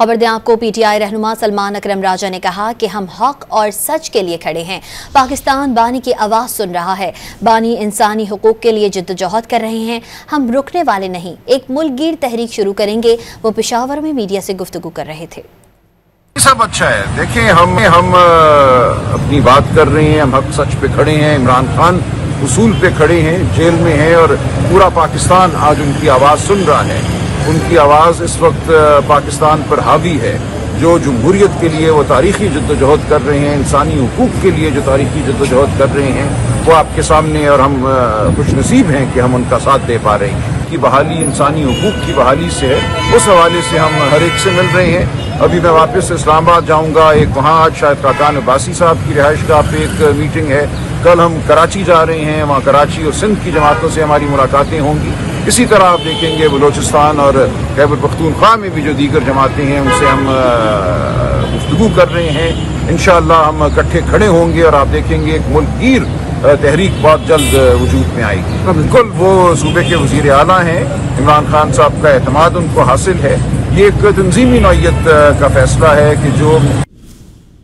खबरदार को पीटीआई रहनुमा सलमान अकरम राजा ने कहा कि हम हक और सच के लिए खड़े हैं। पाकिस्तान बानी की आवाज़ सुन रहा है। बानी इंसानी हुकूक के लिए जद्दोजहद कर रहे हैं। हम रुकने वाले नहीं, एक मुल्कगीर तहरीक शुरू करेंगे। वो पेशावर में मीडिया से गुफ्तगू कर रहे थे। सब अच्छा है। देखें, हम अपनी बात कर रहे हैं, हम हक सच पे खड़े हैं। इमरान खान उसूल पे खड़े हैं, जेल में हैं और पूरा पाकिस्तान आज उनकी आवाज़ सुन रहा है। उनकी आवाज़ इस वक्त पाकिस्तान पर हावी है। जो जमहूरियत के लिए वो तारीखी जद्दोजहद कर रहे हैं, इंसानी हुकूक के लिए जो तारीखी जद्दोजहद कर रहे हैं, वो आपके सामने, और हम खुशनसीब हैं कि हम उनका साथ दे पा रहे हैं। की बहाली इंसानी हुकूक की बहाली से है, उस हवाले से हम हर एक से मिल रहे हैं। अभी मैं वापस इस्लामाबाद जाऊंगा, एक वहाँ आज शायद काकान अब्बासी साहब की रिहाइशगाह पे एक मीटिंग है। कल हम कराची जा रहे हैं, वहाँ कराची और सिंध की जमातों से हमारी मुलाकातें होंगी। इसी तरह आप देखेंगे बलोचिस्तान और खैबर पख्तूनख्वा में भी जो दीगर जमातें हैं उनसे हम गुफ्तगू कर रहे हैं। इंशाअल्लाह हम इकट्ठे खड़े होंगे और आप देखेंगे एक मुल्कगीर तहरीक बहुत जल्द वजूद में आएगी। बिल्कुल वो सूबे के वज़ीर आला हैं, इमरान खान साहब का एतमाद उनको हासिल है। ये एक तंजीमी नौइयत का फैसला है कि जो